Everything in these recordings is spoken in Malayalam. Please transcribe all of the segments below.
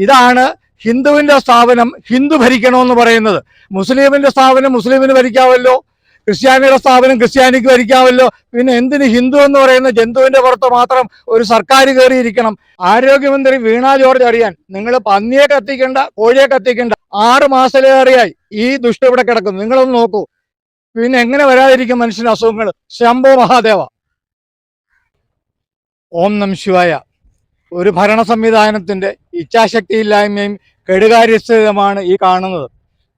ഇതാണ് ഹിന്ദുവിന്റെ സ്ഥാപനം ഹിന്ദു ഭരിക്കണമെന്ന് പറയുന്നത്. മുസ്ലിമിന്റെ സ്ഥാപനം മുസ്ലിമിന് ഭരിക്കാമല്ലോ, ക്രിസ്ത്യാനിയുടെ സ്ഥാപനം ക്രിസ്ത്യാനിക്ക് ഭരിക്കാമല്ലോ. പിന്നെ എന്തിന് ഹിന്ദു എന്ന് പറയുന്ന ജന്തുവിന്റെ പുറത്ത് മാത്രം ഒരു സർക്കാർ കയറിയിരിക്കണം? ആരോഗ്യമന്ത്രി വീണ ജോർജ് അറിയാൻ, നിങ്ങൾ പന്നിയെ കത്തിക്കണ്ട, കോഴിയെ കത്തിക്കണ്ട, 6 മാസത്തിലേറെയായി ഈ ദുഷ്ട ഇവിടെ കിടക്കുന്നു. നിങ്ങളൊന്ന് നോക്കൂ. പിന്നെ എങ്ങനെ വരാതിരിക്കും മനുഷ്യന് അസുഖങ്ങൾ? ശംഭോ മഹാദേവ. ഓം നം ശിവായ. ഒരു ഭരണ സംവിധാനത്തിന്റെ ഇച്ഛാശക്തിയില്ലായ്മയും കെടുകാര്യസ്ഥതയുമാണ് ഈ കാണുന്നത്.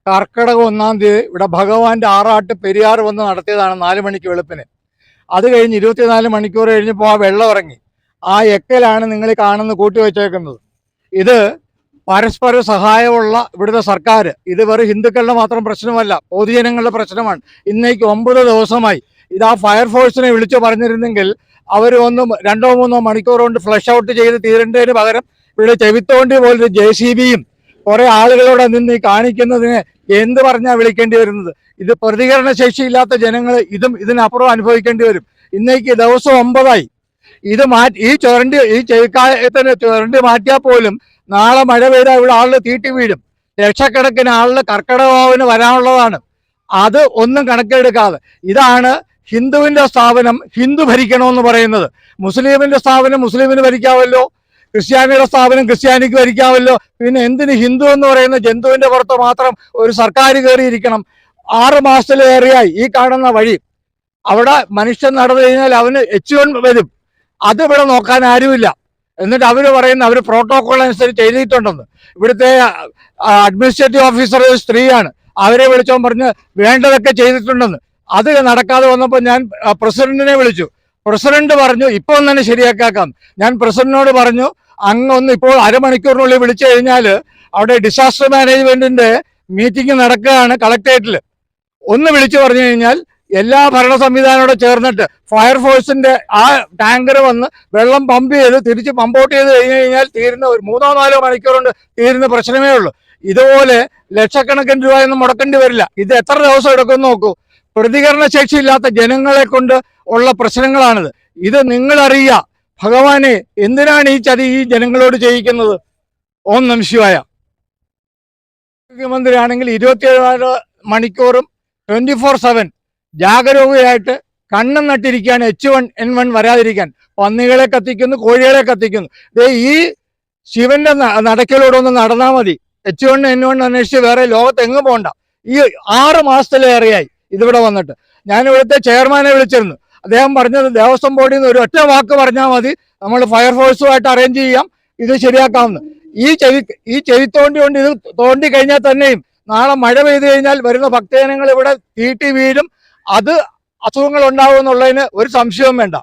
കർക്കിടകം 1-ാം തീയതി ഇവിടെ ഭഗവാന്റെ ആറാട്ട് പെരിയാർ വന്ന് നടത്തിയതാണ് 4 മണിക്ക് വെളുപ്പിന്. അത് കഴിഞ്ഞ് 24 മണിക്കൂർ കഴിഞ്ഞപ്പോൾ ആ വെള്ളം ഇറങ്ങി. ആ എക്കലാണ് നിങ്ങൾ ഈ കാണുന്ന കൂട്ടിവെച്ചേക്കുന്നത്. ഇത് പരസ്പര സഹായമുള്ള ഇവിടുത്തെ സർക്കാർ. ഇത് വെറും ഹിന്ദുക്കളുടെ മാത്രം പ്രശ്നമല്ല, പൊതുജനങ്ങളുടെ പ്രശ്നമാണ്. ഇന്നേക്ക് 9 ദിവസമായി. ഇത് ആ ഫയർഫോഴ്സിനെ വിളിച്ചു പറഞ്ഞിരുന്നെങ്കിൽ അവർ 2-3 മണിക്കൂർ കൊണ്ട് ഫ്ലഷ് ഔട്ട് ചെയ്ത് തീരേണ്ടതിന് പകരം ഇവിടെ ചെവിത്തോണ്ടി പോലൊരു JCBയും കുറെ ആളുകളോട് നിന്ന് ഈ കാണിക്കുന്നതിന് എന്ത് പറഞ്ഞാൽ വിളിക്കേണ്ടി വരുന്നത്? ഇത് പ്രതികരണ ശേഷിയില്ലാത്ത ജനങ്ങൾ ഇതിനപ്പുറം അനുഭവിക്കേണ്ടി വരും. ഇന്നേക്ക് ദിവസം 9ആയി. ഇത് ഈ ചെവിക്കായത്തിന് ചുരണ്ടി മാറ്റിയാൽ പോലും നാളെ മഴ പെയ്താൽ ഇവിടെ ആളുകൾ തീട്ടി വീഴും. ലക്ഷക്കണക്കിന് ആളുകൾ കർക്കിടകവാവിന് വരാനുള്ളതാണ്. അത് ഒന്നും കണക്കെടുക്കാതെ ഇതാണ് ഹിന്ദുവിന്റെ സ്ഥാപനം ഹിന്ദു ഭരിക്കണമെന്ന് പറയുന്നത്. മുസ്ലിമിന്റെ സ്ഥാപനം മുസ്ലിമിന് ഭരിക്കാമല്ലോ, ക്രിസ്ത്യാനിയുടെ സ്ഥാപനം ക്രിസ്ത്യാനിക്ക് ഭരിക്കാമല്ലോ. പിന്നെ എന്തിന് ഹിന്ദു എന്ന് പറയുന്ന ജന്തുവിന്റെ പുറത്ത് മാത്രം ഒരു സർക്കാർ കയറിയിരിക്കണം? 6 മാസത്തിലേറെയായി ഈ കാണുന്ന വഴി. അവിടെ മനുഷ്യൻ നടന്നു കഴിഞ്ഞാൽ അവന് H1 വരും. അത് ഇവിടെ നോക്കാൻ ആരുമില്ല. എന്നിട്ട് അവർ പറയുന്ന അവർ പ്രോട്ടോകോൾ അനുസരിച്ച് എഴുതിയിട്ടുണ്ടെന്ന്. ഇവിടുത്തെ അഡ്മിനിസ്ട്രേറ്റീവ് ഓഫീസർ സ്ത്രീയാണ്. അവരെ വിളിച്ചോ പറഞ്ഞ് വേണ്ടതൊക്കെ ചെയ്തിട്ടുണ്ടെന്ന്. അത് നടക്കാതെ വന്നപ്പോൾ ഞാൻ പ്രസിഡന്റിനെ വിളിച്ചു. പ്രസിഡന്റ് പറഞ്ഞു ഇപ്പോൾ തന്നെ ശരിയാക്കാം. ഞാൻ പ്രസിഡന്റിനോട് പറഞ്ഞു, അങ്ങ് ഇപ്പോൾ അരമണിക്കൂറിനുള്ളിൽ വിളിച്ചു കഴിഞ്ഞാൽ അവിടെ ഡിസാസ്റ്റർ മാനേജ്മെന്റിന്റെ മീറ്റിംഗ് നടക്കുകയാണ് കളക്ടറേറ്റിൽ. ഒന്ന് വിളിച്ചു പറഞ്ഞു കഴിഞ്ഞാൽ എല്ലാ ഭരണ സംവിധാനത്തോടെ ചേർന്നിട്ട് ഫയർഫോഴ്സിന്റെ ആ ടാങ്കർ വന്ന് വെള്ളം പമ്പ് ചെയ്ത് തിരിച്ച് പമ്പ് ഔട്ട് ചെയ്ത് കഴിഞ്ഞു കഴിഞ്ഞാൽ തീരുന്ന ഒരു 3-4 മണിക്കൂർ കൊണ്ട് തീരുന്ന പ്രശ്നമേ ഉള്ളൂ. ഇതുപോലെ ലക്ഷക്കണക്കിന് രൂപയൊന്നും മുടക്കേണ്ടി വരില്ല. ഇത് എത്ര ദിവസം എടുക്കുമെന്ന് നോക്കൂ. പ്രതികരണ ശേഷിയില്ലാത്ത ജനങ്ങളെ കൊണ്ട് ഉള്ള പ്രശ്നങ്ങളാണിത്. ഇത് നിങ്ങൾ അറിയുക. ഭഗവാനെ, എന്തിനാണ് ഈ ചതി ഈ ജനങ്ങളോട് ചെയ്യിക്കുന്നത്? ഓം നം ശിവായ. മുഖ്യമന്ത്രിയാണെങ്കിൽ 24 മണിക്കൂറും 24/7 ജാഗരൂകയായിട്ട് കണ്ണും നട്ടിരിക്കുകയാണ് H1N1 വരാതിരിക്കാൻ. പന്നികളെ കത്തിക്കുന്നു, കോഴികളെ കത്തിക്കുന്നു. ഈ ശിവന്റെ നടക്കലൂടെ ഒന്ന് നടന്നാൽ മതി. H1N1 അന്വേഷിച്ച് വേറെ ലോകത്തെങ്ങും പോകണ്ട. ഈ 6 മാസത്തിലേറെയായി ഇതിവിടെ വന്നിട്ട്. ഞാൻ ഇവിടുത്തെ ചെയർമാനെ വിളിച്ചിരുന്നു. അദ്ദേഹം പറഞ്ഞത് ദേവസ്വം ബോർഡിൽ നിന്ന് ഒരു ഒറ്റ വാക്ക് പറഞ്ഞാൽ മതി, നമ്മൾ ഫയർഫോഴ്സുമായിട്ട് അറേഞ്ച് ചെയ്യാം, ഇത് ശരിയാക്കാമെന്ന്. ഈ ചെവി തോണ്ടി കൊണ്ട് ഇത് തോണ്ടി കഴിഞ്ഞാൽ തന്നെയും നാളെ മഴ പെയ്തു കഴിഞ്ഞാൽ വരുന്ന ഭക്തജനങ്ങൾ ഇവിടെ തീട്ടി വീഴും. അത് അസുഖങ്ങൾ ഉണ്ടാവും എന്നുള്ളതിന് ഒരു സംശയവും വേണ്ട.